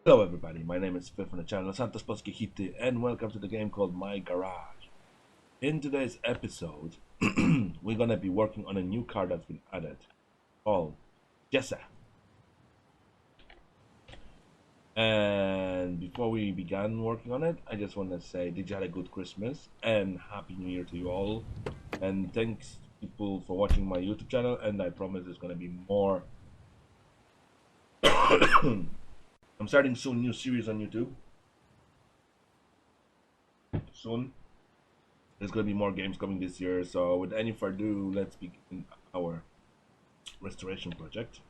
Hello everybody, my name is Phil from the channel Santos Polski Hity and welcome to the game called My Garage. In today's episode, we're gonna be working on a new car that's been added called Jesse. And before we began working on it, I just want to say did you had a good Christmas and Happy New Year to you all. And thanks people for watching my YouTube channel, and I promise there's gonna be more. I'm starting soon new series on YouTube. Soon. There's gonna be more games coming this year, so with any further ado, let's begin our restoration project.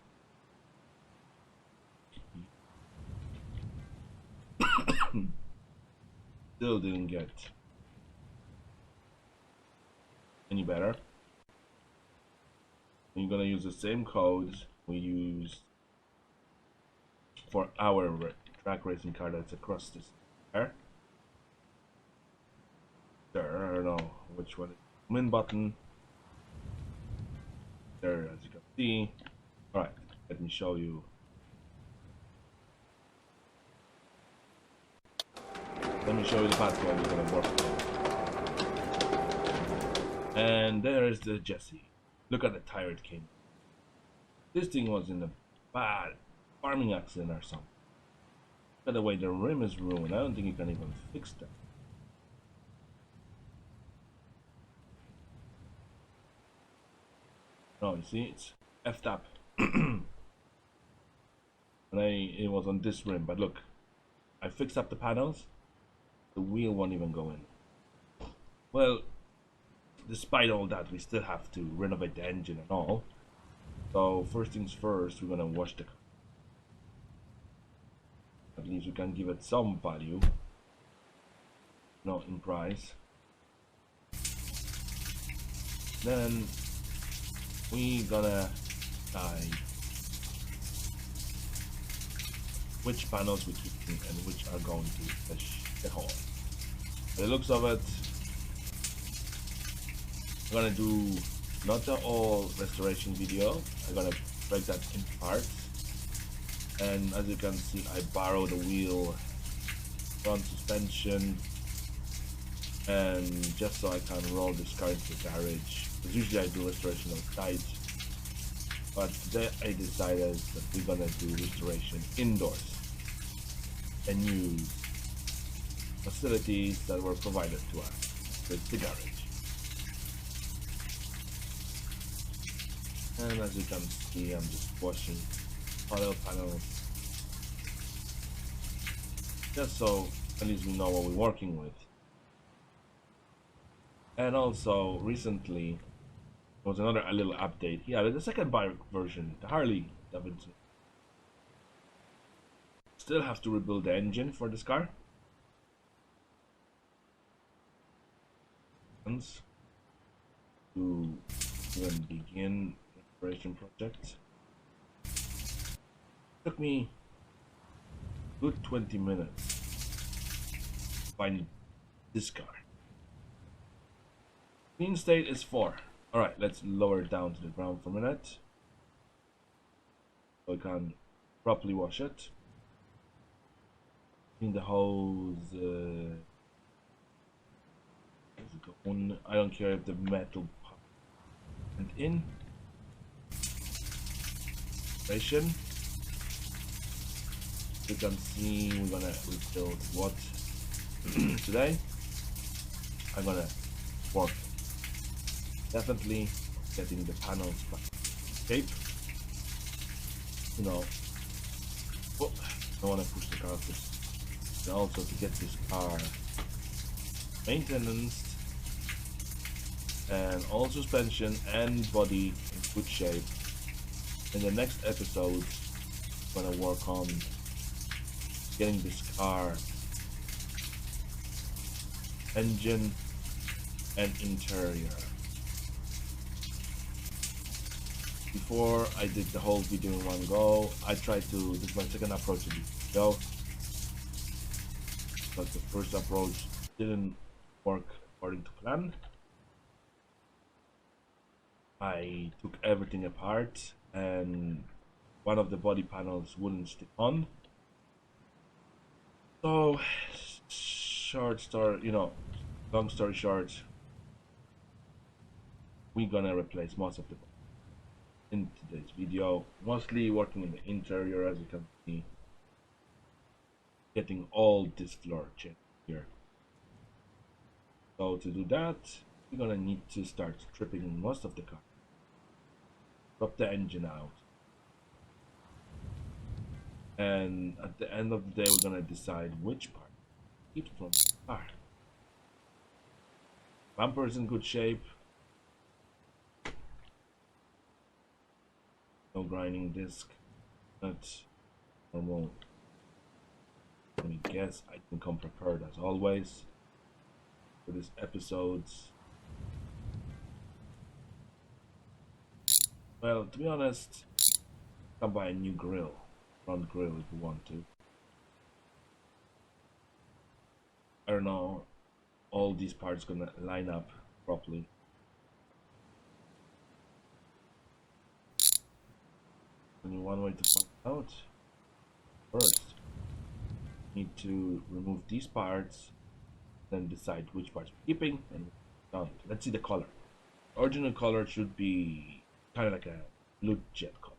Still didn't get any better. We're gonna use the same code we used for our track racing car that's across this there. I don't know which one is the win button. There, as you can see. Alright, let me show you. Let me show you the pathway we're gonna work on. And there is the Jesse. Look at the tire it came. This thing was in a bad farming accident or something. By the way, the rim is ruined. I don't think you can even fix that. No, you see, it's effed up. And it was on this rim, but look, I fixed up the panels. The wheel won't even go in. Well, despite all that, we still have to renovate the engine and all. So first things first, we're gonna wash the car. At least we can give it some value, not in price. Then we gonna decide which panels we keep and which are going to fetch the hole. By the looks of it, I'm gonna do not the all restoration video. I'm gonna break that in parts. And as you can see, I borrowed the wheel, front suspension, and just so I can roll this car into the garage. Because usually I do restoration outside, but today I decided that we're gonna do restoration indoors and use facilities that were provided to us with the garage. And as you can see, I'm just washing auto panels, just so at least we know what we're working with. And also recently there was another little update. Yeah, the second bike version, the Harley Davidson, still have to rebuild the engine for this car. To even begin the restoration project. Took me a good 20 minutes to find this car. Clean state is 4. Alright, let's lower it down to the ground for a minute so I can properly wash it. Clean the hose. I don't care if the metal went in. Station. You can see we're gonna rebuild what today. I'm gonna work definitely getting the panels back shape. You know, oh, I don't want to push the car, and also to get this car maintenance and all suspension and body in good shape. In the next episode, I'm gonna work on getting this car engine and interior. Before I did the whole video in one go, I tried to, this is my second approach to this video, but the first approach didn't work according to plan. I took everything apart and one of the body panels wouldn't stick on. So, short story, long story short, we're gonna replace most of the in today's video, mostly working in the interior, as you can see, getting all this floor changed here. So to do that, we're gonna need to start stripping most of the car, drop the engine out, and at the end of the day, we're gonna decide which part to keep from the car. Bumper is in good shape. No grinding disc. That's normal. Let me guess. I can come prepared as always for these episodes. Well, to be honest, come buy a new grill, front grill if you want to. I don't know. All these parts gonna line up properly. Only one way to find out. First, need to remove these parts, then decide which parts we're keeping and don't. Let's see the color. Original color should be kind of like a blue jet color.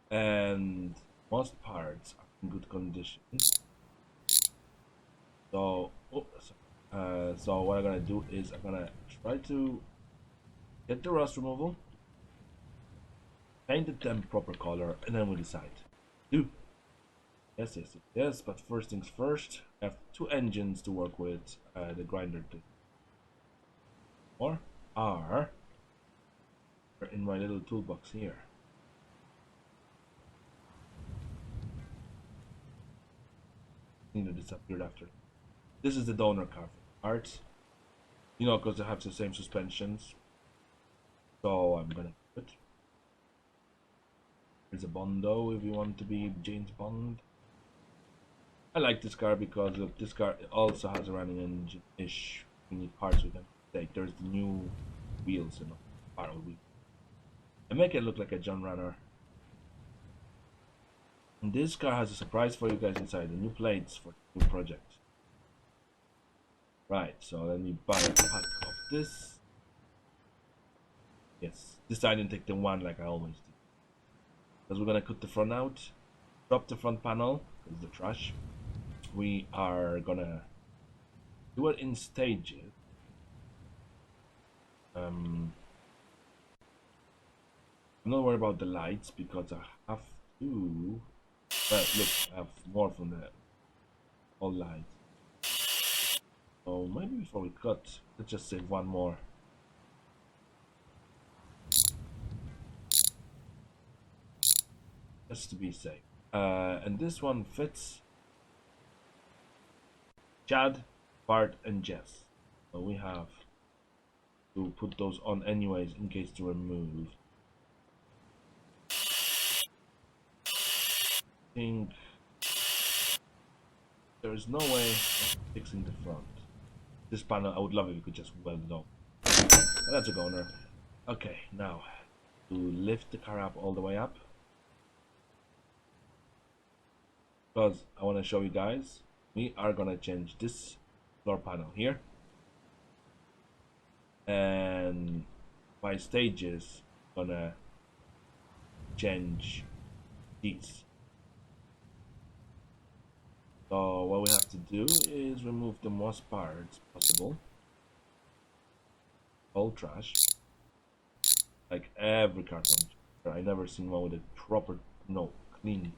And most parts are in good condition. So, so what I'm gonna do is I'm gonna try to get the rust removal, paint them proper color, and then we'll decide. Yes. But first things first, I have two engines to work with. The grinder or are in my little toolbox here. I think it disappeared after. This is the donor car parts. Because they have the same suspensions. So I'm gonna do it. There's a Bondo if you want to be James Bond. I like this car because this car also has a running engine-ish. We need parts with them. Like there's the new wheels and power wheel. And make it look like a John Runner. And this car has a surprise for you guys inside. The new plates for the new project. Right, so let me buy a pack of this. Yes, this I didn't take the one like I always do. Because we're gonna cut the front out, drop the front panel, because the trash. We are gonna do it in stages. I'm not worried about the lights because I have to. But look, I have more from the all lights. So maybe before we cut, let's just save one more. Just to be safe. And this one fits Chad, Bart, and Jess. So we have to put those on anyways in case to remove. I think there is no way of fixing the front. This panel, I would love if you could just weld it up. But that's a goner. Okay, now to lift the car up all the way up. Because I want to show you guys, we are gonna change this floor panel here, and by stages gonna change these. So what we have to do is remove the most parts possible, all trash, like every carton. I never seen one with a proper, clean.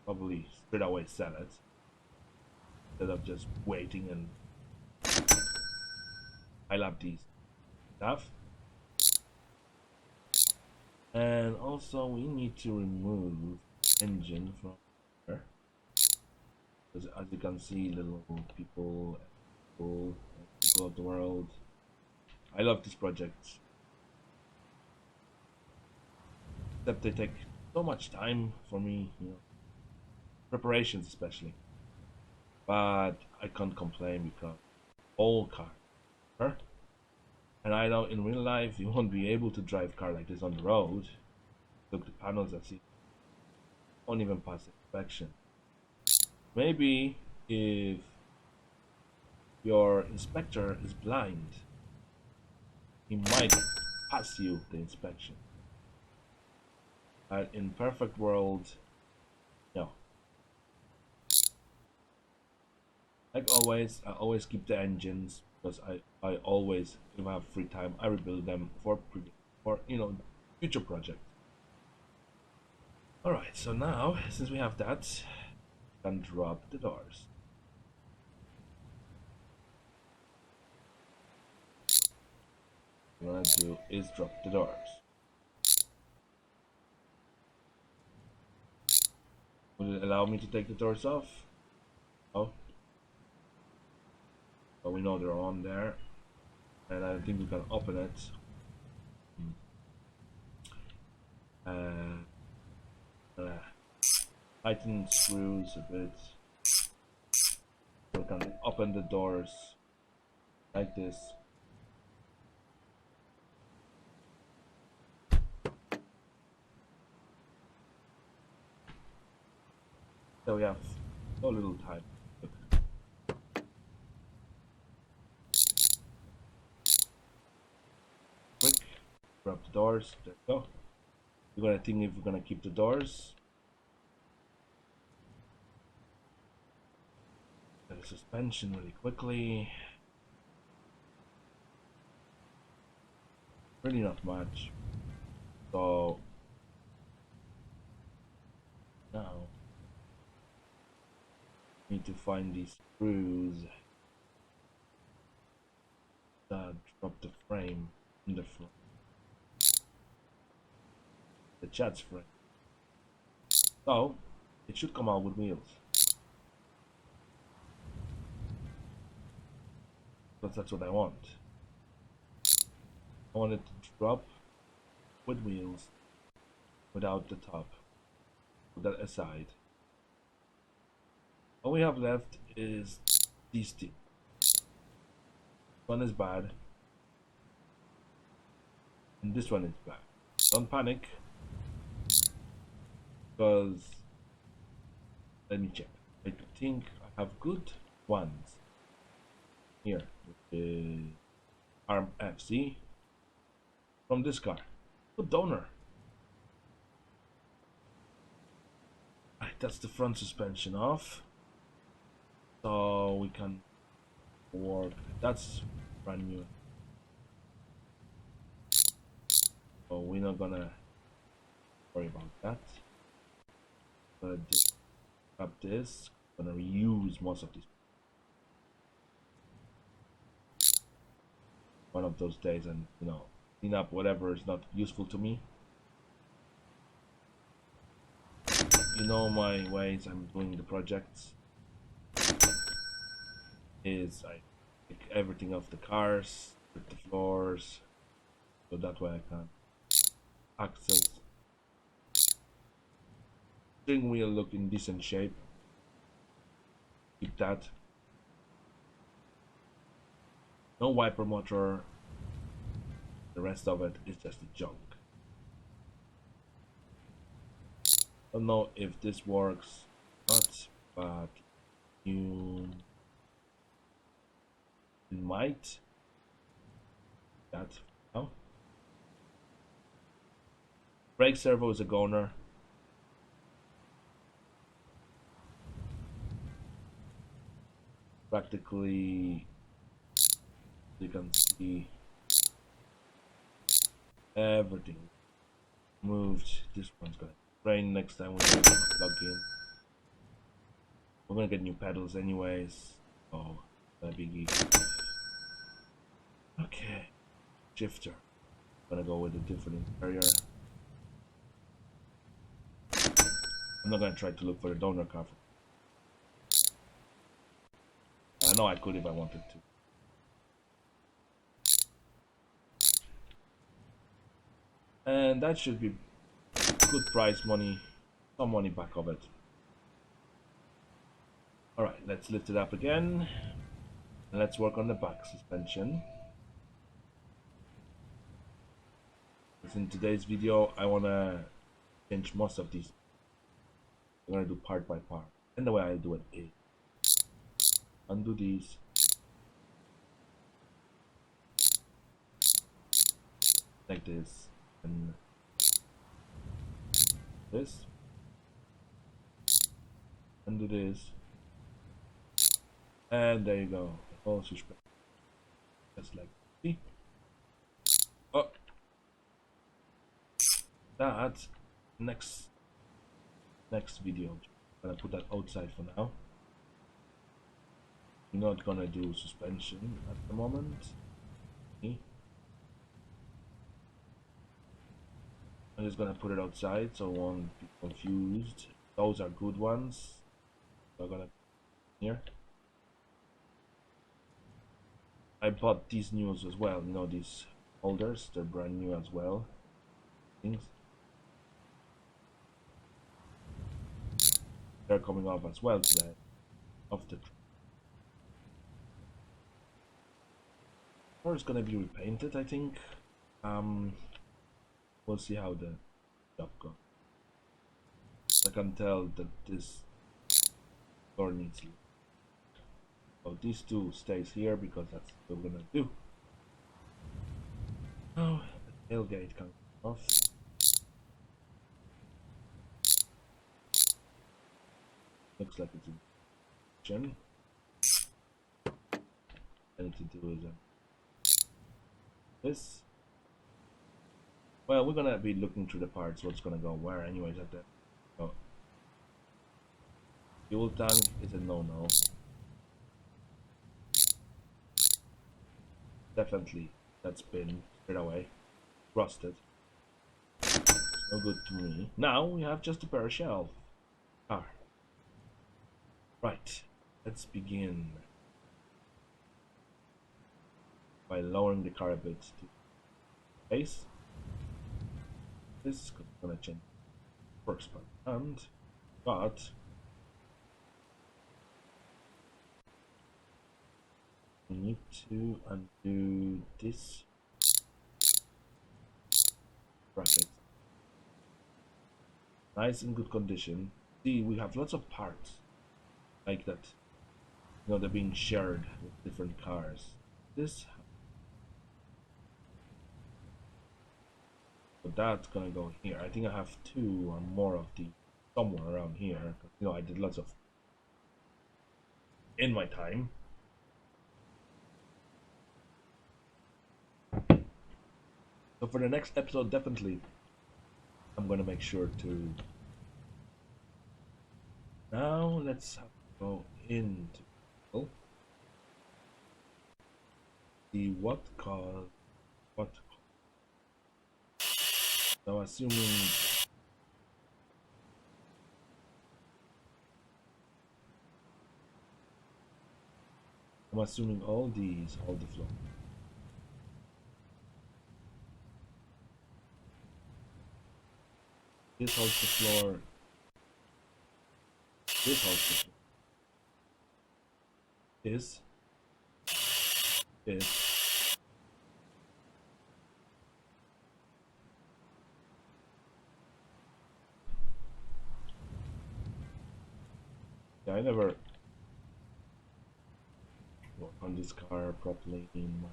Probably straight away sell it instead of just waiting. And I love these stuff. And also we need to remove engine from here, because as you can see, little people of the world. I love this project, except they take so much time for me, preparations especially. But I can't complain because all car, and And I know in real life you won't be able to drive car like this on the road. Look, the panels and see, won't even pass inspection. Maybe if your inspector is blind, he might pass you the inspection. But in perfect world, no. Like always, I always keep the engines because I always, if I have free time, I rebuild them for future projects. Alright, so now, since we have that, I can drop the doors. What I'm gonna do is drop the doors. Will it allow me to take the doors off? Oh. But we know they're on there. And I think we can open it. Tighten screws a bit. We can open the doors like this. So we have so little time. Quick, grab the doors. There we go. We're gonna think if we're gonna keep the doors. The suspension really quickly. Really not much. So now need to find these screws that drop the frame in the front. The chat's frame. So it should come out with wheels. Because that's what I want. I want it to drop with wheels without the top. Put that aside. All we have left is these two. One is bad. And this one is bad. Don't panic. Because let me check. I think I have good ones. Here, which is Arm FC from this car. Good donor. Right, that's the front suspension off. So we can work. That's brand new. So we're not gonna worry about that. But just grab this. I'm gonna reuse most of this. One of those days, and clean up whatever is not useful to me. You know my ways. I'm doing the projects. Is I take everything off the cars, with the floors, so that way I can access. Steering wheel look in decent shape. Keep that. No wiper motor. The rest of it is just junk. Don't know if this works or not, but you might. That now. Brake servo is a goner. Practically, you can see everything moved. This one's gonna rain next time we plug in. We're gonna get new pedals anyways. Oh, that biggie. Okay, shifter. I'm gonna go with a different interior. I'm not gonna try to look for a donor car. I know I could if I wanted to. And that should be good price money, some money back of it. Alright, let's lift it up again. And let's work on the back suspension. Because in today's video, I wanna change most of these. I'm gonna do part by part. And the way I do it is undo these, like this, and this, undo this, and there you go. Oh, suspect. Just like see. Oh, that next video. I'm gonna put that outside for now. We're not gonna do suspension at the moment. See? I'm just gonna put it outside so I won't be confused. Those are good ones. So I'm gonna here. I bought these news as well. You know, these holders, they're brand new as well. Things they're coming off as well today. Off the or it's gonna be repainted, I think. We'll see how the job goes. I can tell that this door needs. So these two stays here because that's what we're gonna do. Now the tailgate comes off. Looks like it's in action. I need to do is this. Well, we're gonna be looking through the parts. What's gonna go where, anyways? At that. Oh, fuel tank is a no-no. Definitely, that's been straight away rusted. No good to me. Now we have just a pair of shelf. Right, let's begin by lowering the car a bit to base. This is gonna change first part, but we need to undo this bracket. Nice and good condition. See, we have lots of parts like that. You know, they're being shared with different cars. This, but that's gonna go here. I think I have two or more of the somewhere around here. You know, I did lots of in my time. So for the next episode, definitely, I'm gonna make sure to. Now let's go into see what caused what. Now assuming I'm assuming all these hold the floor. This holds the floor. This holds the floor. This. Yeah, I never work on this car properly in my,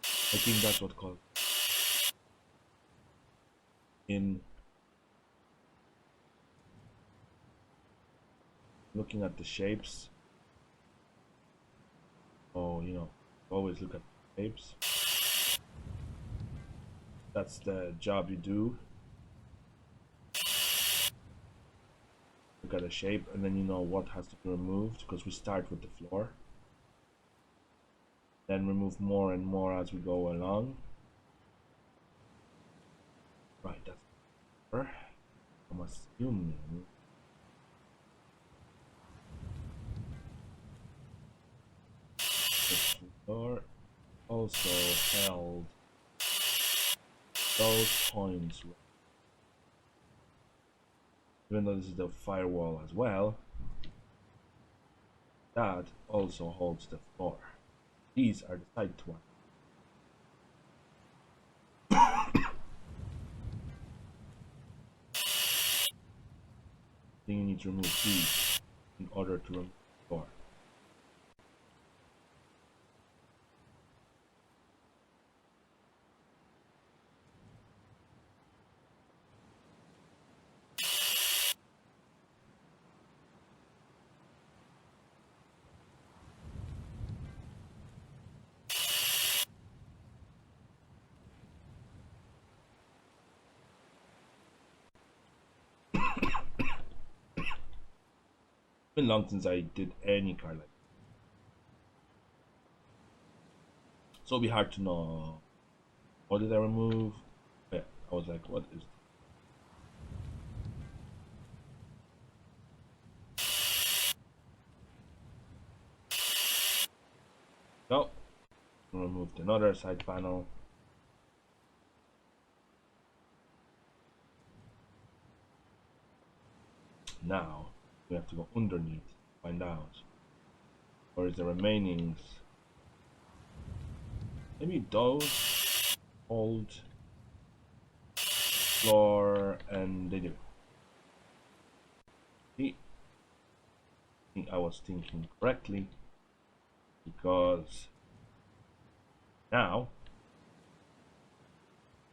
I think that's what called in looking at the shapes. Oh, you know, always look at the shapes. That's the job you do. Look at a shape and then you know what has to be removed, because we start with the floor. Then remove more and more as we go along. Right, that's I'm assuming the floor also held those points. Even though this is the firewall as well, that also holds the floor. These are the tight ones. Then you need to remove these in order to remove the door. It's been long since I did any car like that. So it'll be hard to know. What did I remove? Yeah, I was like, what is no? Removed another side panel. Now we have to go underneath, find out where is the remainings. Maybe those hold floor, and they do. See, I think I was thinking correctly, because now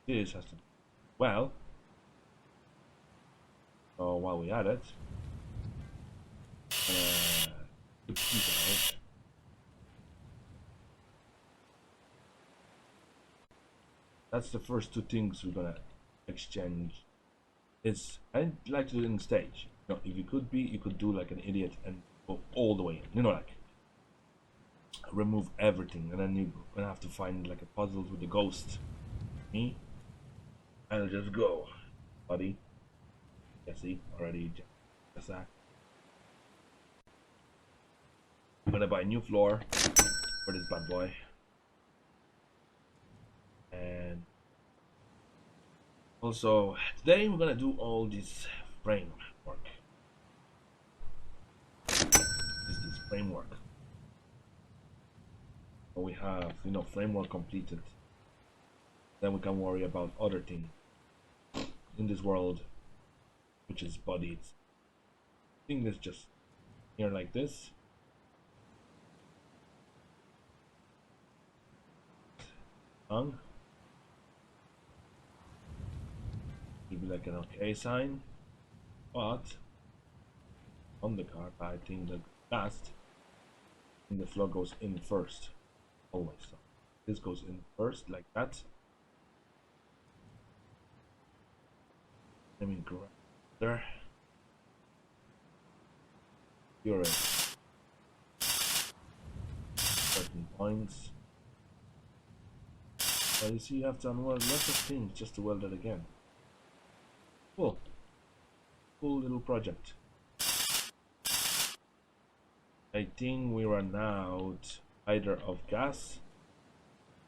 this has to be well. So while we at it, put these out. That's the first two things we're gonna exchange. I'd like to do it in stage. You know, if you could be, you could do like an idiot and go all the way in. You know, like remove everything, and then you're gonna have to find like a puzzle with the ghost. Me, I'll just go, buddy. Yeah, see, already just that. I'm gonna buy a new floor for this bad boy, and also today we're gonna do all this frame work. This framework. So we have, you know, framework completed. Then we can worry about other things in this world, which is bodies. I think it's just here like this. Tongue. It'll be like an okay sign. But on the card, I think the last and the floor goes in first. Always. So this goes in first like that. Let me grab there. You're at certain points. But you see, you have to unweld lots of things just to weld it again. Cool. Cool little project. I think we run out either of gas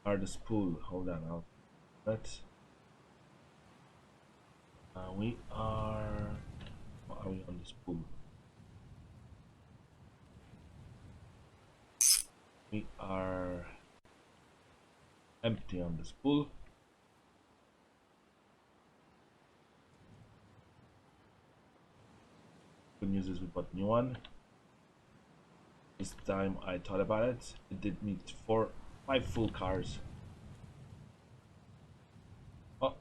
or the spool. Hold on, I'll that. We are. What are we on the spool? We are empty on the spool. Good news is we got new one. This time I thought about it. It did need 5 full cars. Oh.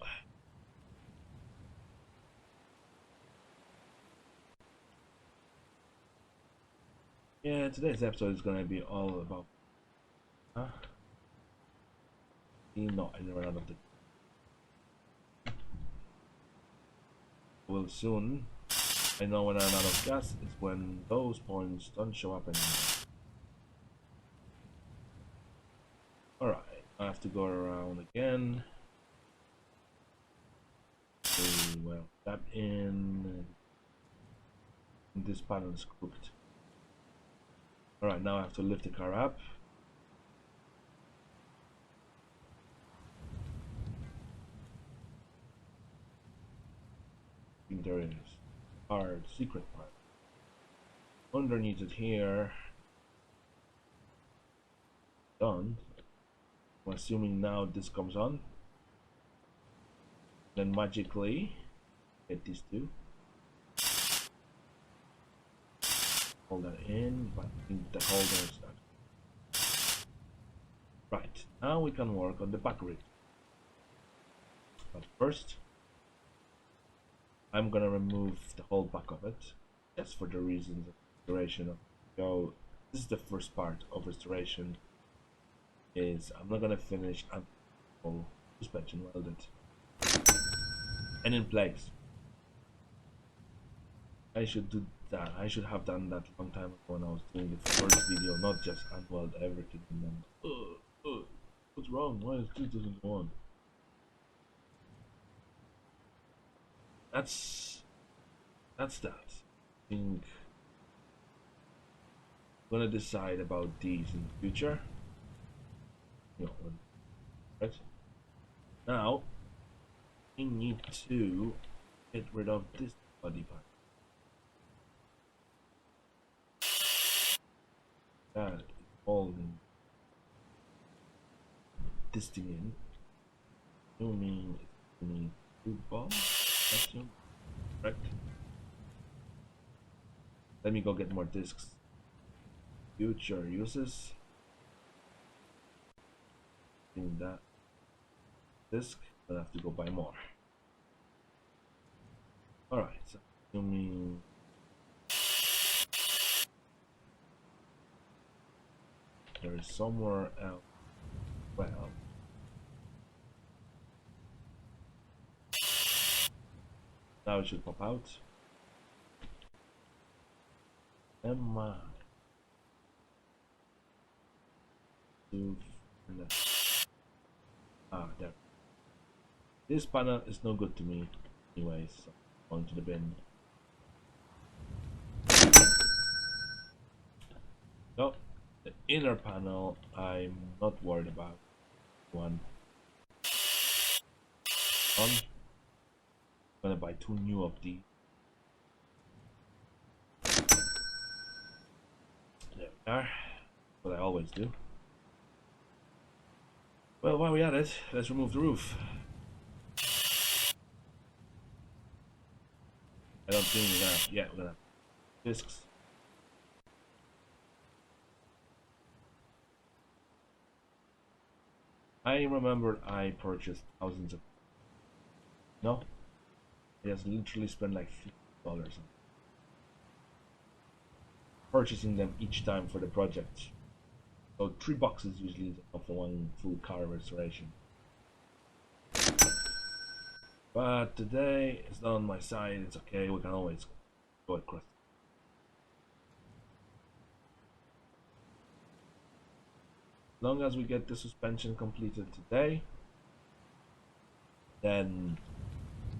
Yeah, today's episode is gonna be all about. Huh? No, I never ran out of the. Well, soon. I know when I run out of gas, it's when those points don't show up anymore. Alright, I have to go around again. Well, tap in. This panel is cooked. Alright, now I have to lift the car up. I think there is hard secret part. Underneath it here. Done. I'm assuming now this comes on. Then magically get these two. hold that in, but I think the holders are... Right, now we can work on the back rig. But first, I'm gonna remove the whole back of it, just for the reasons of restoration of go. This is the first part of restoration. Is I'm not gonna finish until suspension welded and in place. I should do that. I should have done that long time ago when I was doing the first video, not just unweld everything and then what's wrong? Why is this doesn't go on? That's that. I think I'm gonna decide about these in the future. You know, right? Now we need to get rid of this body part. That is holding this thing in. Assuming it's need 2 balls. Assume. Correct. Let me go get more discs. Future uses. In that disc, I'll have to go buy more. Alright, so assuming there is somewhere else. Well, now it should pop out. Am I to there. This panel is no good to me anyways, so I'm going to the bin. So the inner panel I'm not worried about. I'm gonna buy 2 new of these. There we are. What I always do. Well, while we're at it, let's remove the roof. I don't think we're gonna have, yeah, we're gonna have discs. I remember I purchased thousands of... No? I just literally spent like $50 on purchasing them each time for the project. So 3 boxes usually is enough for 1 full car restoration. But today it's not on my side, it's okay, we can always go across. As long as we get the suspension completed today, then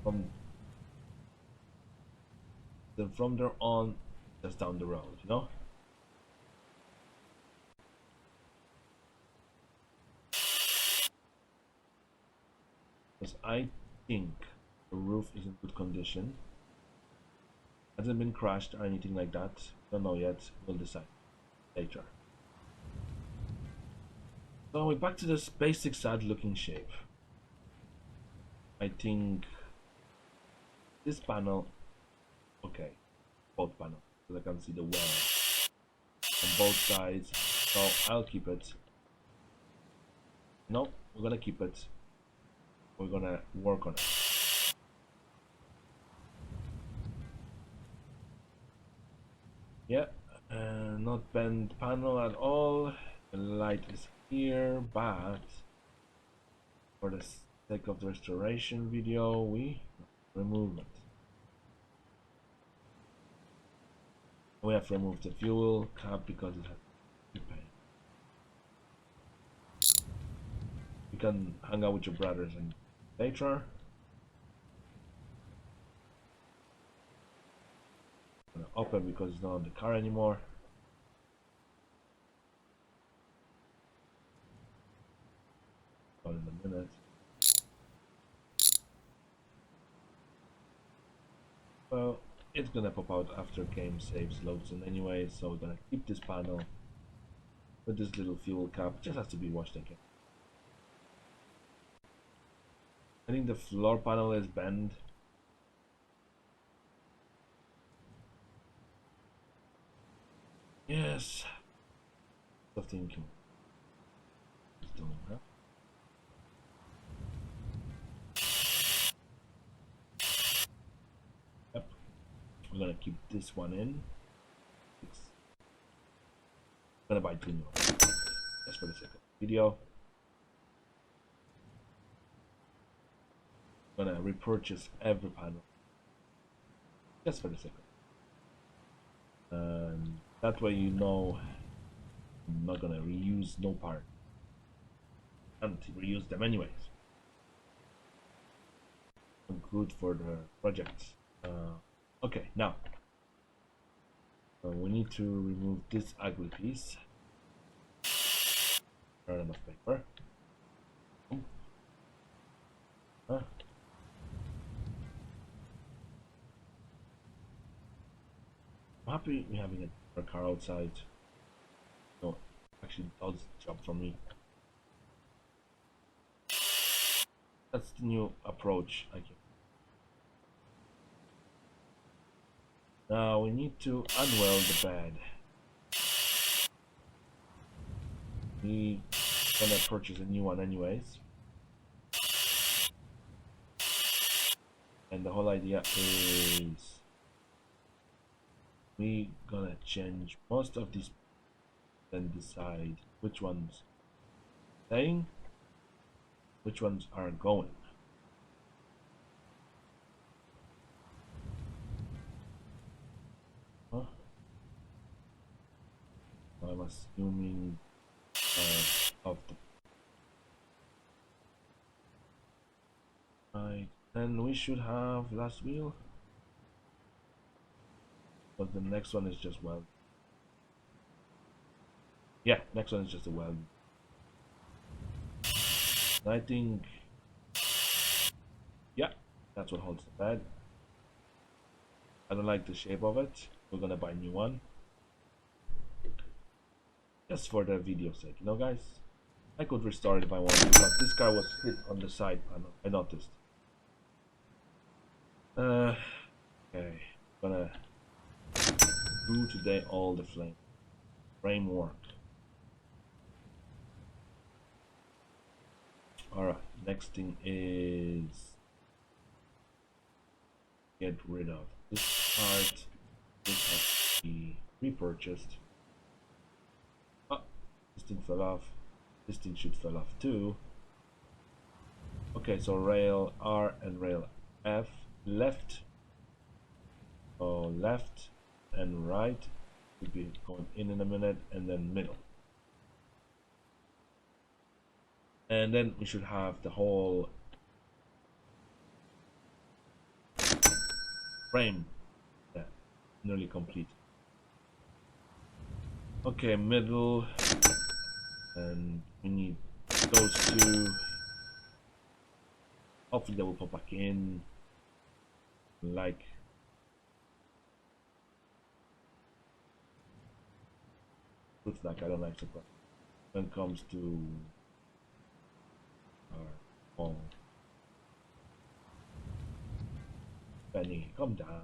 from there on, just down the road, you know? Because I think the roof is in good condition. Hasn't been crashed or anything like that. Don't know yet. We'll decide later. So we're back to this basic sad looking shape. I think this panel, okay, both panels, so I can see the well on both sides. So I'll keep it. No, we're gonna keep it. We're gonna work on it. Yeah, not bent panel at all. The light is here, but for the sake of the restoration video, we remove it. We have to remove the fuel cap because it has to pay. You can hang out with your brothers and later. I'm gonna open because it's not on the car anymore. About in a minute. Well, it's gonna pop out after game saves loads in anyway, so we're gonna keep this panel with this little fuel cap. Just has to be washed again. I think the floor panel is bent. Yes. Stop thinking. Huh? Yep. We're gonna keep this one in. I'm gonna buy 2 new ones. Just for the sake of the video. I'm gonna repurchase every panel. Just for the sake of it. And that way you know I'm not gonna reuse no part. And reuse them anyways. Good for the project. Okay, now we need to remove this ugly piece. Not enough paper. Huh? I'm happy we're having a car outside. No, actually does the job for me. That's the new approach I can. Now we need to unweld the bed. We gonna purchase a new one anyways. And the whole idea is we gonna change most of these and decide which ones staying, which ones are going. Huh? I'm assuming of the right, and we should have last wheel, but the next one is just weld. Yeah, next one is just a weld. I think, yeah, that's what holds the bed. I don't like the shape of it. We're gonna buy a new one. Just for the video sake, you know guys? I could restore it if I wanted to, but this car was hit on the side panel, I noticed. Okay, gonna do today all the framework. Alright, next thing is get rid of this part. This has to be repurchased. Oh, this thing fell off. This thing should fall off too. Okay, so rail R and rail F left. So left and right will be going in a minute, and then middle. And then we should have the whole frame nearly complete. Okay, middle, and we need those two. Hopefully they will pop back in. Like looks like I don't like surprise when it comes to oh, Benny, calm down.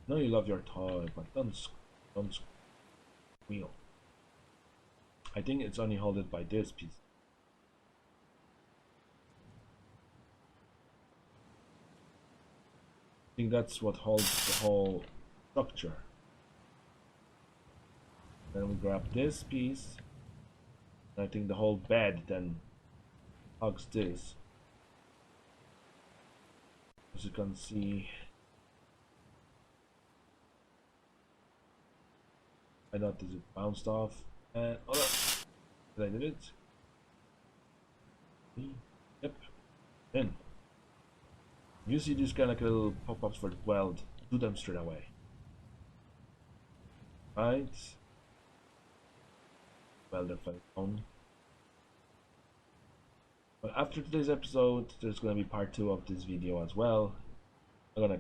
No, you love your toy, but don't squeal. I think it's only held by this piece. I think that's what holds the whole structure. Then we grab this piece. And I think the whole bed then hugs this. As you can see, I noticed it bounced off, and oh, did I did it? Yep. Then, if you see these kind of little pop-ups for the weld, do them straight away. Right. Welder fell down. But after today's episode, there's gonna be part 2 of this video as well. I'm gonna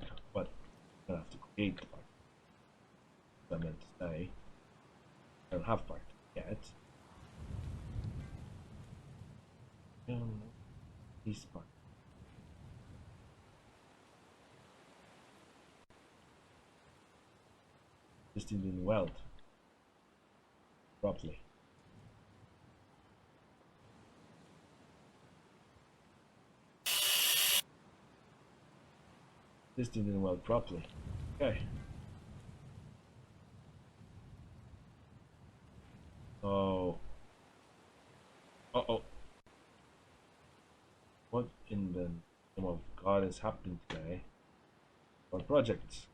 have to create the part. I meant to say. I don't have part yet. This part. This thing didn't weld properly. This thing didn't weld properly. Okay. Oh. Uh-oh. What in the name of God is happening today? What projects?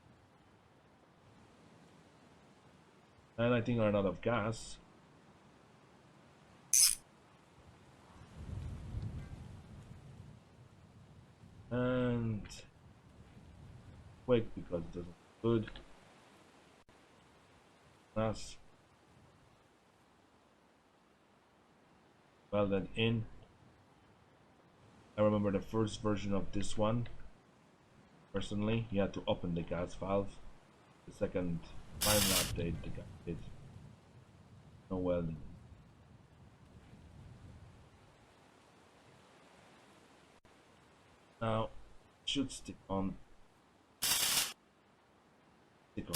And I think I ran out of gas. And wait, because it doesn't look good. Gas. Welded in. I remember the first version of this one. Personally, you had to open the gas valve. The second final update, the gas did no welding. Now, it should stick on. Stick on.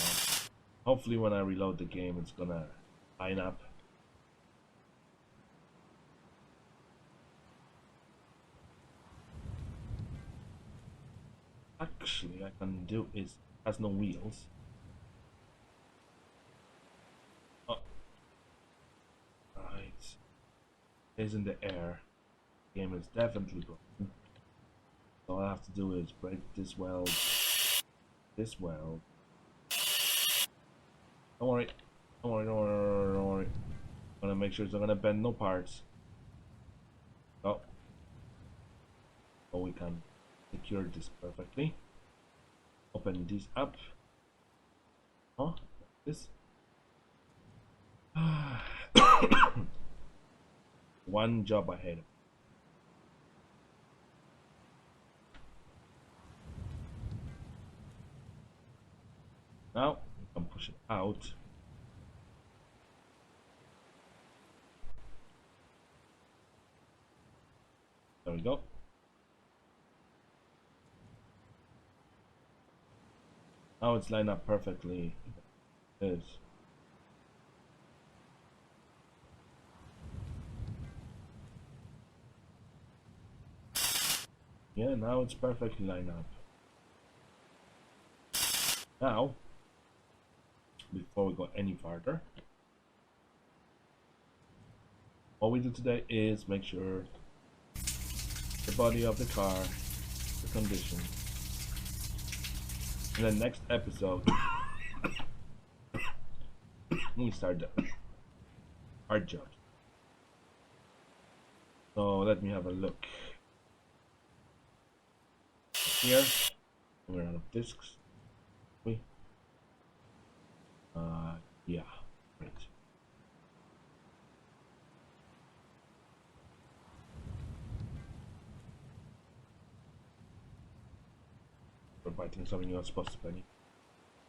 Hopefully, when I reload the game, it's gonna line up. Actually, I can do is it has no wheels. Oh, right. It's in the air. The game is definitely broken. So all I have to do is break this weld. This weld. Don't worry. Don't worry, don't worry, don't worry. I'm gonna make sure it's not gonna bend no parts. Oh. So we can secure this perfectly. Open this up. Huh? This. One job ahead. Now we can push it out. There we go. Now it's lined up perfectly. It is. Yeah, now it's perfectly lined up. Now, before we go any farther, all we do today is make sure the body of the car, the condition. In the next episode, we start the hard jobs. So let me have a look. Here, we're out of discs. Yeah, right. We're biting something you're not supposed to penny.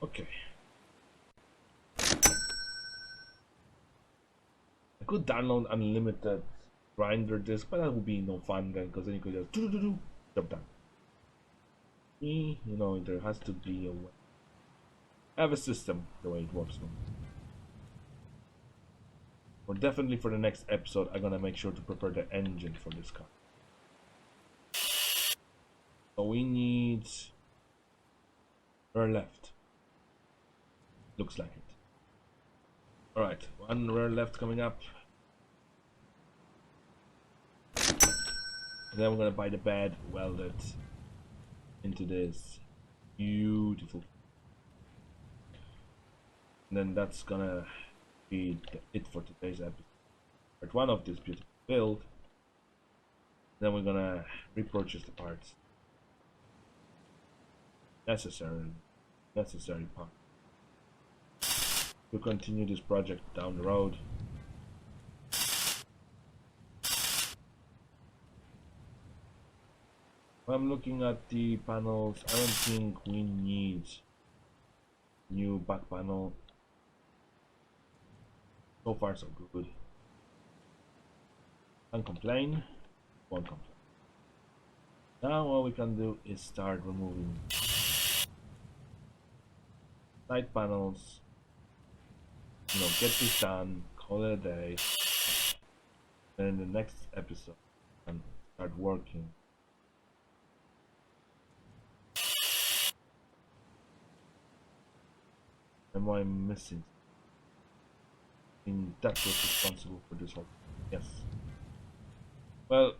Okay. I could download unlimited grinder disk, but that would be no fun then, because then you could just do jump down. You know, there has to be a way. I have a system the way it works now. Or definitely for the next episode, I'm gonna make sure to prepare the engine for this car. So we need rear left. Looks like it. Alright, one rear left coming up. And then we're gonna buy the bed welded into this beautiful. And then that's gonna be it for today's episode. Part one of this beautiful build. Then we're gonna repurchase the parts. Necessary part. To continue this project down the road. I'm looking at the panels. I don't think we need new back panel. So far so good. Can't complain. Won't complain. Now all we can do is start removing side panels get this done, call it a day, and in the next episode, and start working. Am I missing? That was responsible for this whole. Yes. Well,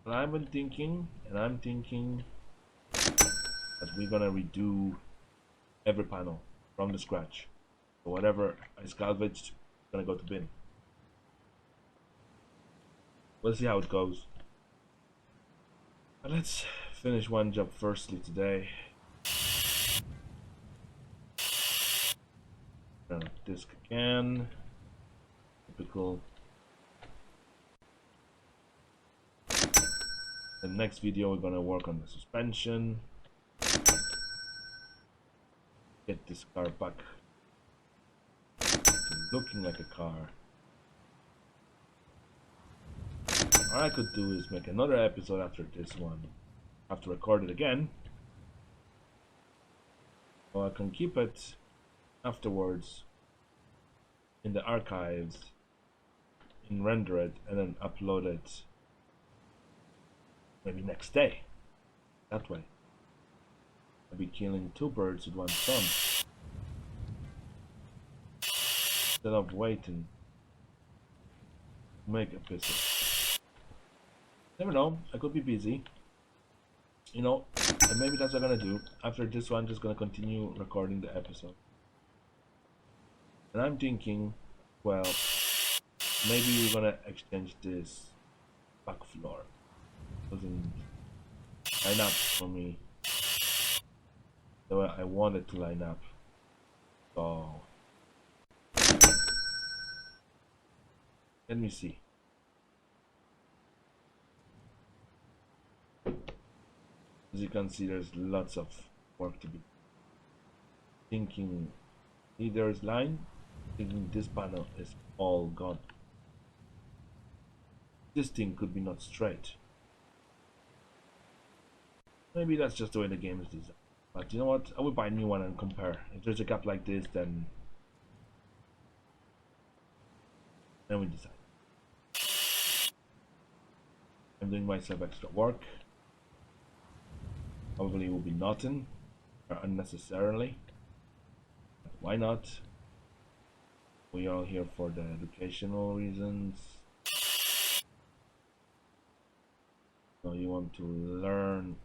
I've been thinking, and I'm thinking that we're gonna redo every panel from the scratch. So whatever I salvaged, gonna go to bin. We'll see how it goes. But let's finish one job firstly today. Disc again. Typical. The next video we're gonna work on the suspension. Get this car back to looking like a car. What I could do is make another episode after this one. I have to record it again. Or I can keep it afterwards in the archives and render it and then upload it maybe next day. That way I'll be killing two birds with one stone instead of waiting to make a episode. Never know, I could be busy, and maybe that's what I'm gonna do. After this one, just gonna continue recording the episode. And I'm thinking, well, maybe we're gonna exchange this back floor. Doesn't line up for me the way I want it to line up. So let me see. As you can see, there's lots of work to be thinking. There's line, thinking this panel is all gone. This thing could be not straight. Maybe that's just the way the game is designed. But you know what? I will buy a new one and compare. If there's a gap like this, then we decide. I'm doing myself extra work. Probably will be nothing or unnecessarily. Why not? We are here for the educational reasons. So you want to learn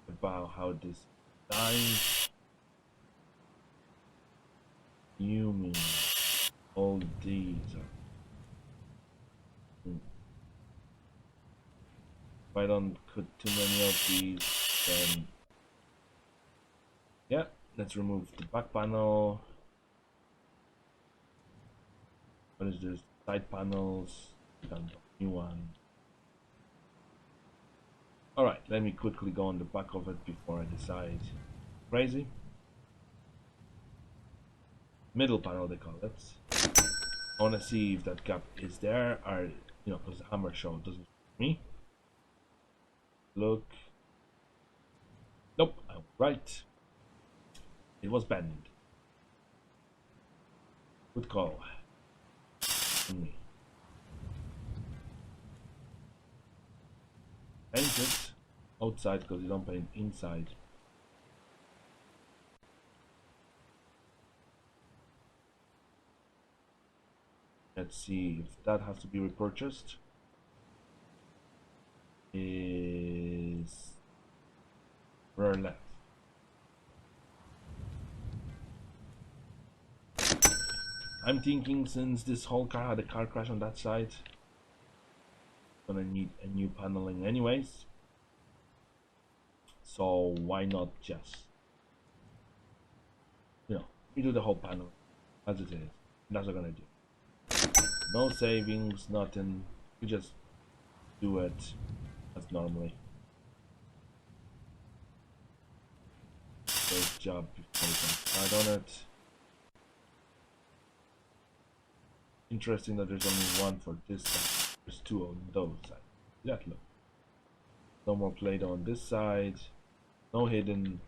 about how this design, fuming, all these are. If I don't put too many of these, then yeah, let's remove the back panel. What is this? Side panels, and new one. Alright, let me quickly go on the back of it before I decide. Crazy. Middle panel they call it. I want to see if that gap is there, or because the hammer show doesn't show me. Look. Nope, I'm right. It was bent. Good call. On me. Paint it outside because you don't paint inside. Let's see if that has to be repurchased. Is rear left. I'm thinking since this whole car had a car crash on that side, gonna need a new paneling anyways. So why not just redo the whole panel as it is. That's what I'm gonna do. No savings, nothing. You just do it as normally. Great job before you can start on it. Interesting that there's only one for this side. There's two on those sides. Yeah, look. No more Play-Doh on this side. No hidden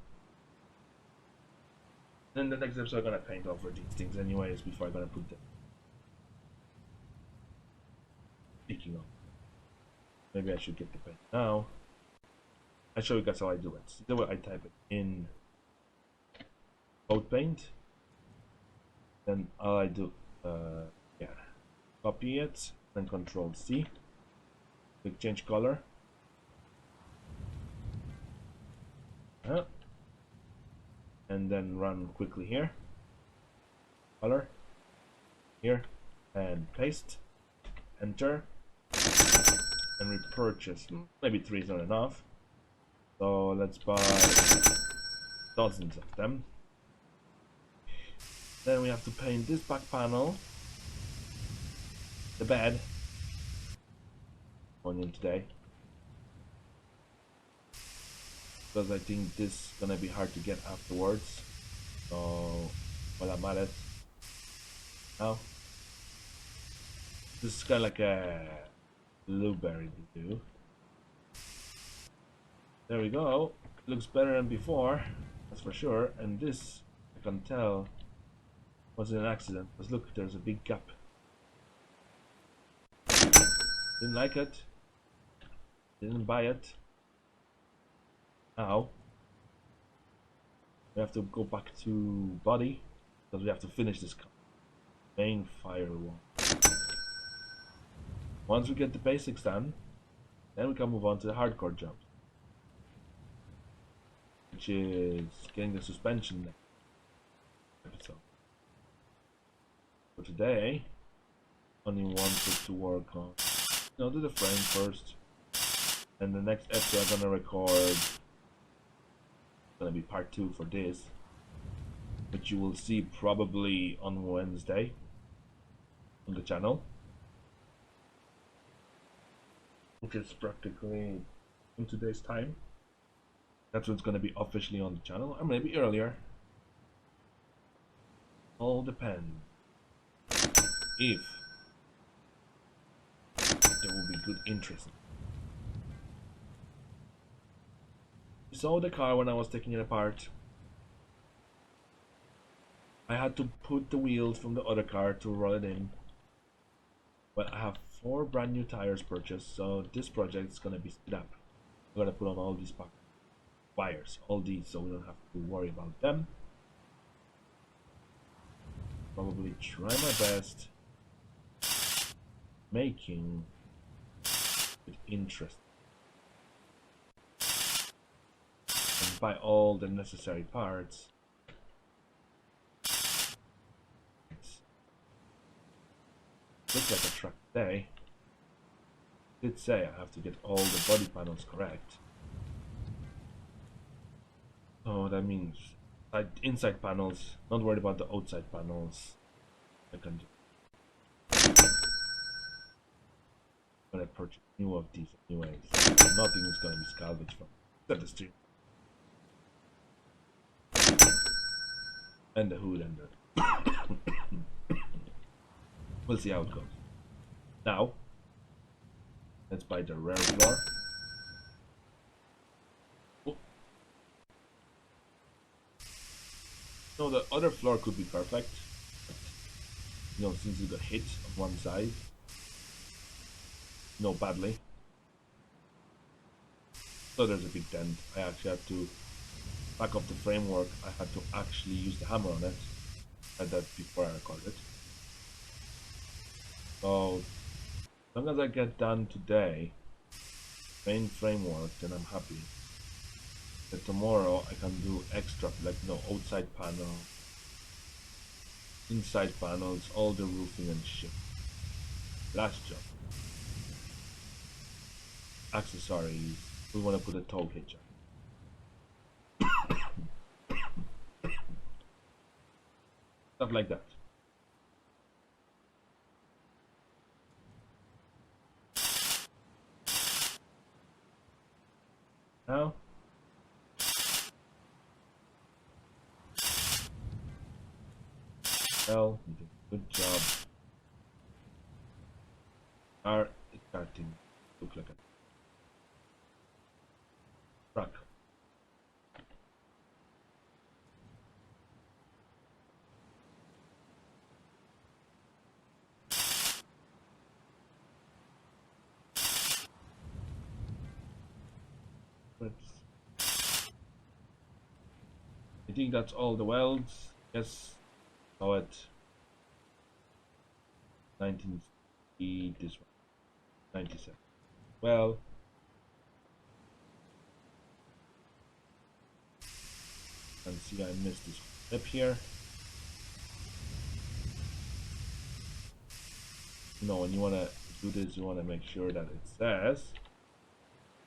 Then the next episode I'm gonna paint over these things anyways before I'm gonna put them. Speaking of, maybe I should get the paint now. I'll show you guys how I do it. The way I type it in code paint, then all I do, yeah, copy it, then Control C, click change color. And then run quickly here, color, here, and paste, enter, and repurchase. Maybe 3 is not enough, so let's buy dozens of them. Then we have to paint this back panel, the bed, onion today, because I think this is gonna be hard to get afterwards. So while I'm at it now, this is kind of like a blueberry blue. There we go. Looks better than before, that's for sure. And this, I can tell, was an accident. Because look, there's a big gap. Didn't like it. Didn't buy it. Now we have to go back to body because we have to finish this main firewall. Once we get the basics done, then we can move on to the hardcore jobs, which is getting the suspension next episode. For today, only wanted to work on, do the frame first, and the next episode I'm gonna record. Gonna be part 2 for this, which you will see probably on Wednesday on the channel, which is practically in today's time. That's when it's gonna be officially on the channel, or maybe earlier. All depends if there will be good interest. Saw the car when I was taking it apart. I had to put the wheels from the other car to roll it in. But I have 4 brand new tires purchased, so this project is gonna be sped up. I'm gonna put on all these wires, all these, so we don't have to worry about them. Probably try my best making it interesting. And buy all the necessary parts. Looks like a truck today. Did say I have to get all the body panels correct. So that means inside panels, not worried about the outside panels. I can do. I'm gonna purchase new of these anyways. Nothing is gonna be salvaged from the street. And the hood and the we'll see how it goes. Now let's buy the rear floor. Oh. No, the other floor could be perfect, but, since it got hit on one side, badly, so there's a big dent. I actually had to back up the framework. I had to actually use the hammer on it. I had that before I recorded. So as long as I get done today, main framework, then I'm happy. But tomorrow I can do extra, like outside panel, inside panels, all the roofing and shit. Last job. Accessories. We want to put a tow hitch on. Stuff like that. Now, well, you did a good job. Are starting to look like a truck. I think that's all the welds. Yes, saw it. 1960, this one. 97. Well, and see, I missed this clip here. You know, when you want to do this, you want to make sure that it says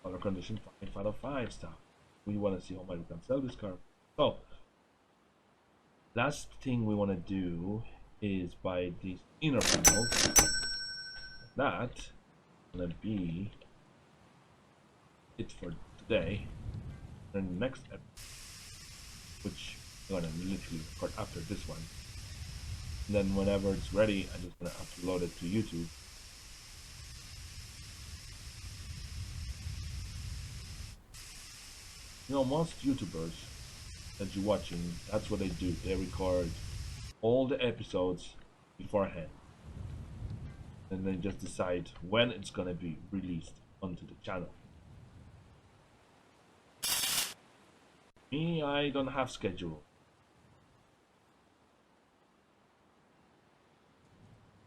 color condition 5 out of 5 stuff. We want to see how much we can sell this car. So, last thing we want to do is buy these inner panels. That gonna be it for today. And the next episode, which I'm gonna literally record after this one. And then whenever it's ready, I'm just gonna upload it to YouTube. You know, most YouTubers that you're watching, that's what they do. They record all the episodes beforehand. And then just decide when it's gonna be released onto the channel. Me, I don't have schedule.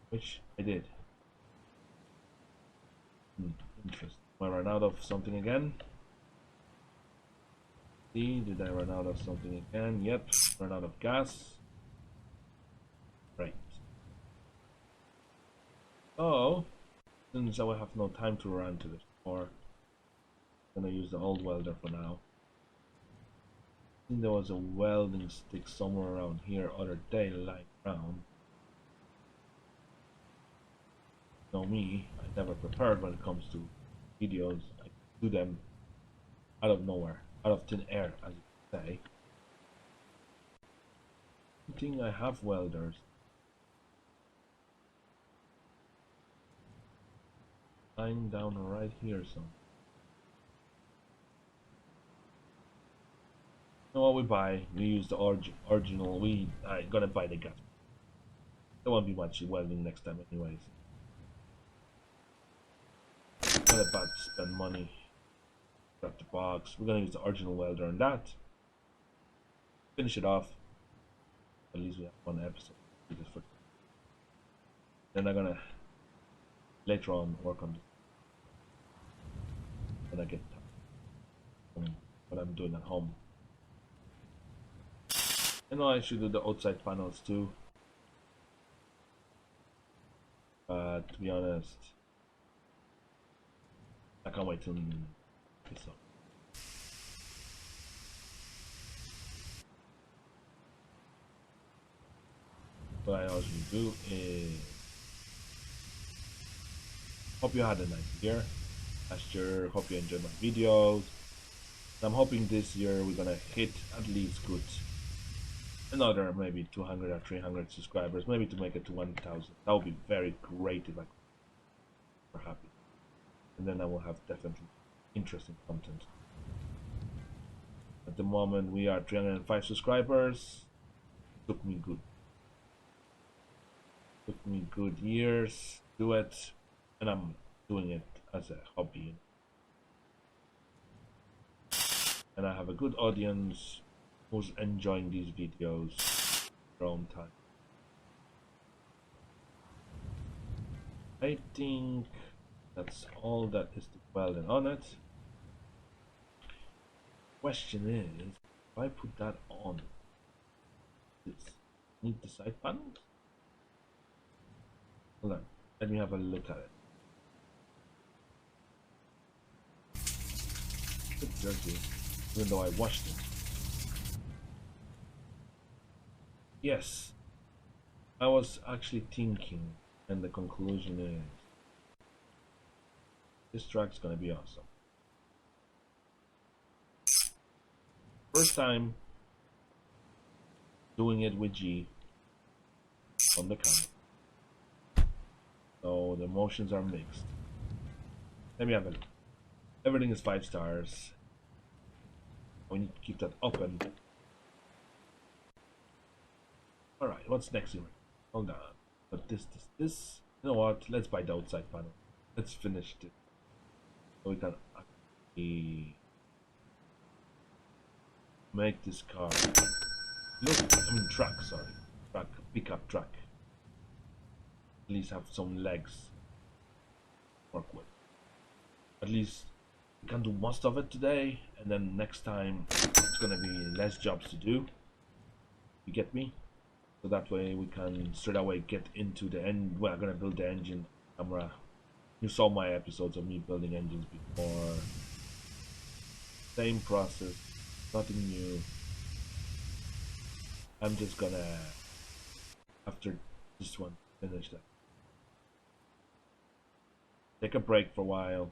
Which I did. Interesting. I ran out of something again. See, did I run out of something again? Yep, run out of gas. Right. Oh, since I will have no time to run to the store, I'm gonna use the old welder for now. I think there was a welding stick somewhere around here other day lying around. You know me, I never prepared when it comes to videos. I do them out of nowhere, out of thin air, as you say. I think I have welders. Lying down right here, so. You know what we buy? We use the original. I'm gonna buy the gas. There won't be much welding next time, anyways. Not about to spend money. Got the box. We're gonna use the original welder on that. Finish it off. At least we have one episode. Then I'm gonna later on work on this when I get time. What I'm doing at home. I know I should do the outside panels too. But to be honest, I can't wait till this up. What I usually do is hope you had a nice year. Last year, hope you enjoyed my videos. I'm hoping this year we're gonna hit at least good another maybe 200 or 300 subscribers, maybe to make it to 1,000. That would be very great if I were happy. And then I will have definitely interesting content. At the moment we are 305 subscribers. Took me good years to do it, and I'm doing it as a hobby. And I have a good audience who's enjoying these videos their own time. I think that's all that is to welding on it. Question is, if I put that on, this need the side panels? Hold on, let me have a look at it. It's dirty, even though I washed it. Yes, I was actually thinking, and the conclusion is this track's gonna be awesome. First time doing it with G on the camera, so the emotions are mixed. Let me have a look. Everything is 5 stars. We need to keep that open. Alright, what's next here? Hold on. But this. You know what? Let's buy the outside panel. Let's finish it. So we can actually make this car look, I mean truck, sorry, truck, pickup truck. At least have some legs to work with. At least we can do most of it today, and then next time it's gonna be less jobs to do. You get me? So that way we can straight away get into the end. We're gonna build the engine camera. You saw my episodes of me building engines before. Same process, nothing new. I'm just gonna, after this one, finish that. Take a break for a while,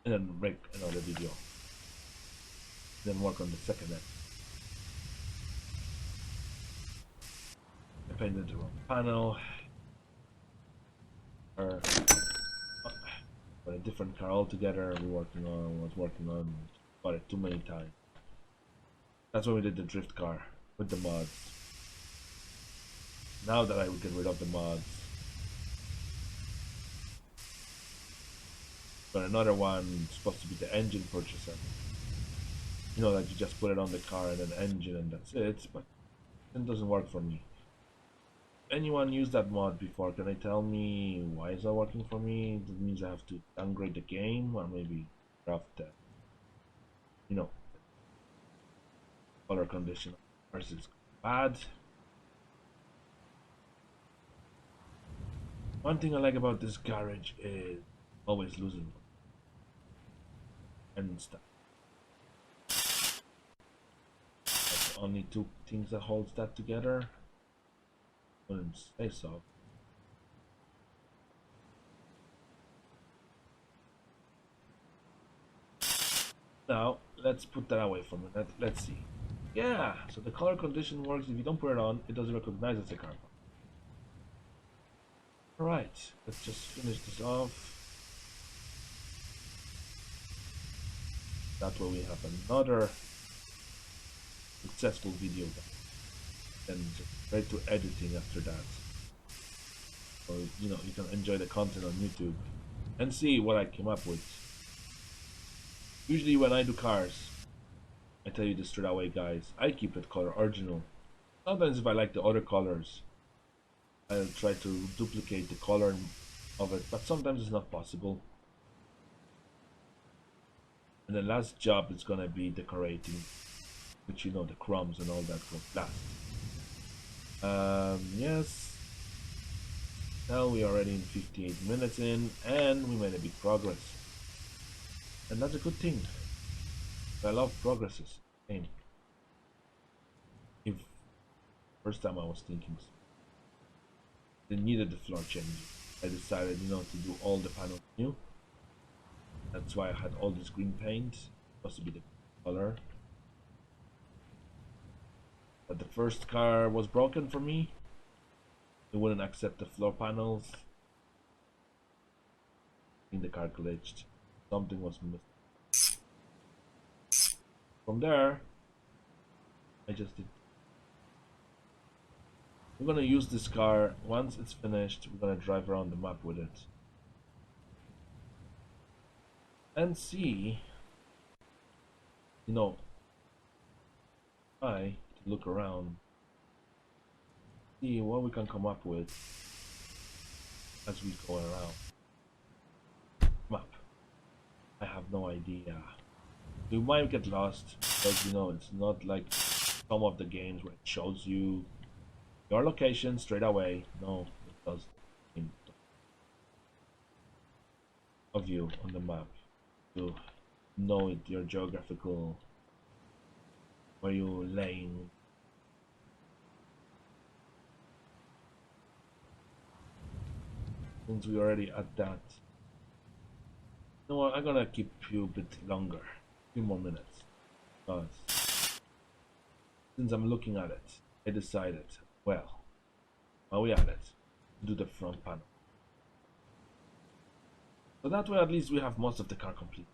and then make another video. Then work on the second end. I painted the wrong panel. Or a different car altogether. Was working on, got it too many times. That's when we did the drift car with the mods. Now that I would get rid of the mods, but another one supposed to be the engine purchaser. You know, that you just put it on the car and an engine and that's it, but it doesn't work for me. Anyone used that mod before? Can they tell me why is that working for me? That means I have to downgrade the game, or maybe craft the, you know, color condition. Or is it bad? One thing I like about this garage is always losing and stuff. That's only two things that holds that together. Wouldn't say so. Now let's put that away from it. Let's see. Yeah, so the color condition works. If you don't put it on, it doesn't recognize it's a car. Alright, let's just finish this off. That way we have another successful video. And just straight to editing after that. So, you know, you can enjoy the content on YouTube and see what I came up with. Usually when I do cars, I tell you this straight away, guys, I keep it color original. Sometimes if I like the other colors, I'll try to duplicate the color of it, but sometimes it's not possible. And the last job is gonna be decorating, which, you know, the crumbs and all that goes last. Yes. Now we are already in 58 minutes in, and we made a big progress. And that's a good thing. I love progresses. If first time I was thinking they needed the floor change, I decided, you know, to do all the panels new. That's why I had all this green paint, supposed to be the color. But the first car was broken for me. It wouldn't accept the floor panels. In the car glitched. Something was missing. From there, I just did. We're gonna use this car. Once it's finished, we're gonna drive around the map with it. And see, you know, try to look around, see what we can come up with as we go around. Map. I have no idea. You might get lost because, you know, it's not like some of the games where it shows you your location straight away. No, it does of you on the map to know it, your geographical, where you're laying. Since we're already at that, you know what, I'm gonna keep you a bit longer, a few more minutes, because since I'm looking at it, I decided, well, while we at it, do the front panel. So that way at least we have most of the car complete,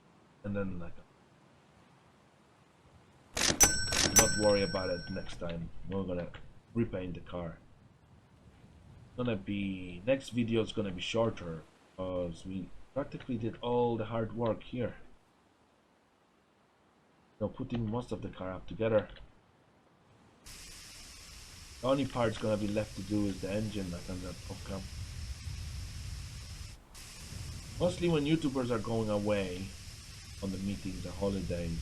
and then like not worry about it next time. We're gonna repaint the car. It's gonna be, next video is gonna be shorter because we practically did all the hard work here. putting most of the car up together. The only part's gonna be left to do is the engine, like on that off-cam. Mostly when YouTubers are going away on the meetings, the holidays,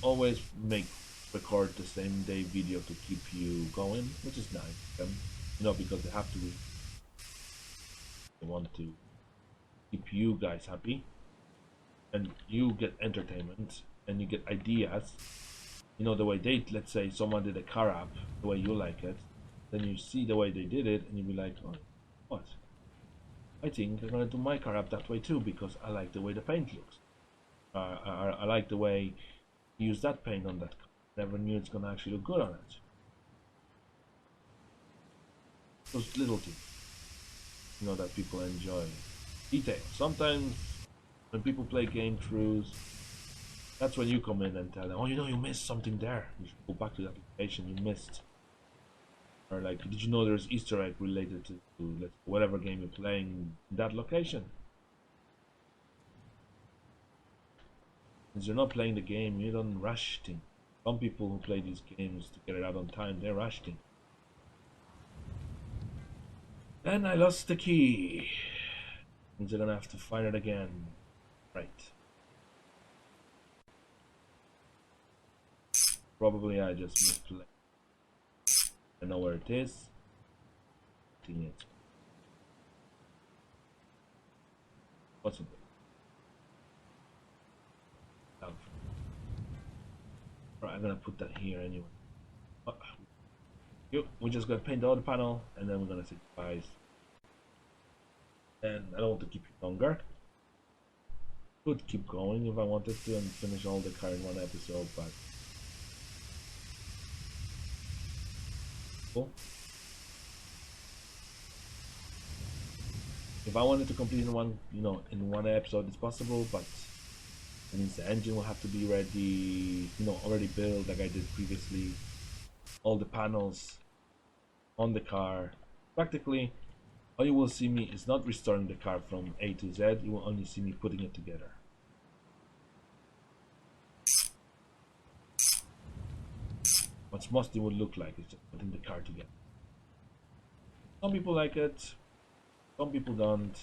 always record the same day video to keep you going, which is nice. Because they have to. They want to keep you guys happy, and you get entertainment, and you get ideas. The way let's say someone did a car app the way you like it, then you see the way they did it, and you be like, oh, what? I think I'm gonna do my car app that way too because I like the way the paint looks. I like the way you use that paint on that car. Never knew it's gonna actually look good on it. Those little things, that people enjoy. Details. Sometimes when people play game throughs, that's when you come in and tell them, oh, you missed something there. You should go back to that location you missed. Or like, did you know there's Easter egg related to whatever game you're playing in that location? Since you're not playing the game, you don't rush things. Some people who play these games to get it out on time, they rush things. And I lost the key. Means you're gonna have to find it again. Right. Probably I just misplaced. I know where it is. Dang it. What's it? Oh. Right, I'm gonna put that here anyway. We're just gonna paint the other panel and then we're gonna say goodbyes. And I don't want to keep you longer. Could keep going if I wanted to and finish all the car in one episode, but cool. If I wanted to complete in one episode, it's possible, but it means the engine will have to be ready, already built like I did previously. All the panels on the car. Practically, all you will see me is not restoring the car from A to Z. You will only see me putting it together. What mostly would look like is just putting the car together. Some people like it, some people don't.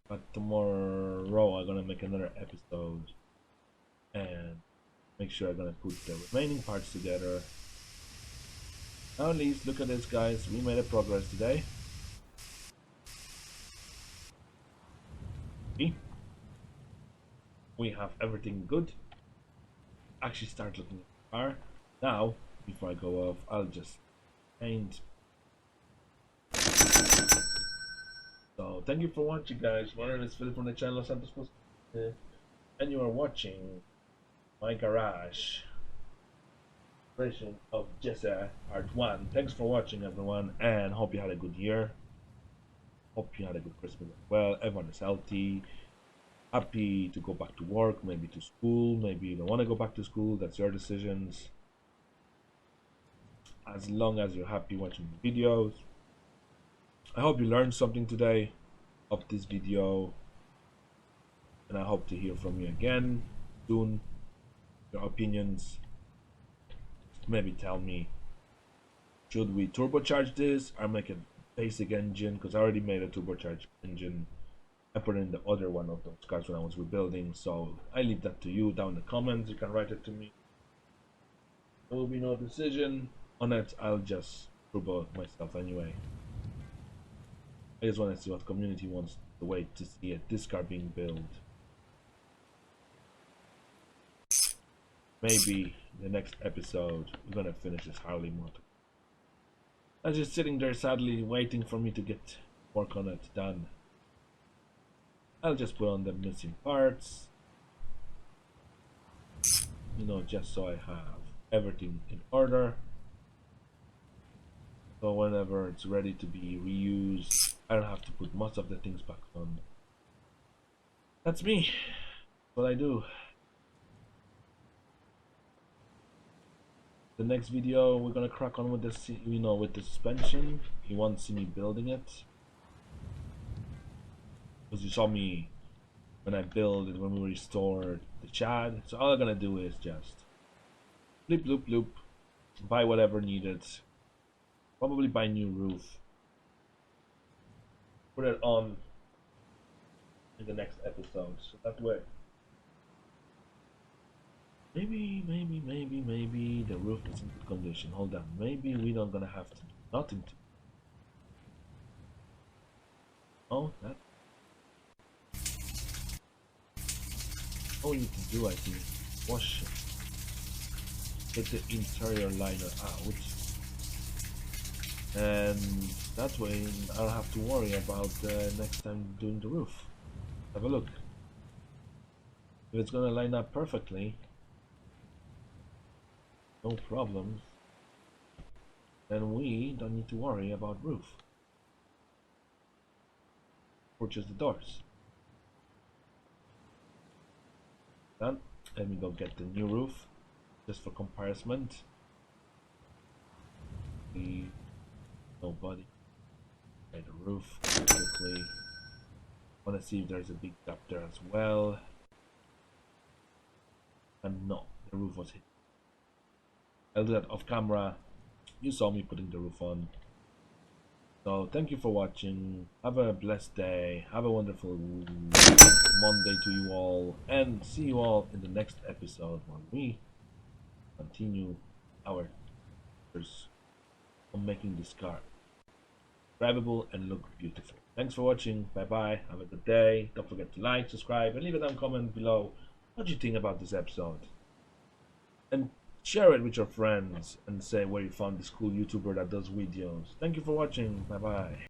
But tomorrow I'm gonna make another episode and make sure I'm gonna put the remaining parts together. Now at least look at this, guys. We made a progress today. See? We have everything good. Actually start looking at the car. Now, before I go off, I'll just paint. So thank you for watching, guys. My name is Philip from the channel Santos Post, and you are watching my garage version of Jesse Part 1. Thanks for watching, everyone, and hope you had a good year. Hope you had a good Christmas as well. Everyone is healthy, happy to go back to work, maybe to school, maybe you don't want to go back to school. That's your decisions. As long as you're happy watching the videos. I hope you learned something today of this video, and I hope to hear from you again soon. Your opinions. Maybe tell me, should we turbocharge this or make a basic engine? Because I already made a turbocharged engine. I put in the other one of those cars when I was rebuilding, so I leave that to you down in the comments. You can write it to me. There will be no decision on it. I'll just turbo myself anyway. I just want to see what community wants the way to see this car being built. Maybe the next episode we're gonna finish this Harley motor. I'm just sitting there sadly waiting for me to get work on it done. I'll just put on the missing parts, just so I have everything in order. So whenever it's ready to be reused, I don't have to put most of the things back on. That's me. What I do. The next video we're gonna crack on with this, with the suspension. You won't see me building it, because you saw me when I built it when we restored the Chad. So all I'm gonna do is just Flip, loop, loop. Buy whatever needed. Probably buy new roof. Put it on in the next episode. So that way. Maybe the roof is in good condition. Hold on. Maybe we don't gonna have to do nothing to. Oh, that. All we need to do, I think, wash it. Get the interior liner out. And that way I'll have to worry about next time doing the roof. Have a look. If it's gonna line up perfectly, no problems, then we don't need to worry about roof. Purchase the doors. Done. Let me go get the new roof, just for comparison. Nobody. Get the roof quickly. Want to see if there's a big gap there as well. And no, the roof was hit. I'll do that off camera. You saw me putting the roof on. So thank you for watching. Have a blessed day. Have a wonderful Monday to you all. And see you all in the next episode when we continue our course on making this car drivable and look beautiful. Thanks for watching. Bye bye. Have a good day. Don't forget to like, subscribe, and leave a down comment below what you think about this episode. And share it with your friends and say where you found this cool YouTuber that does videos. Thank you for watching. Bye bye.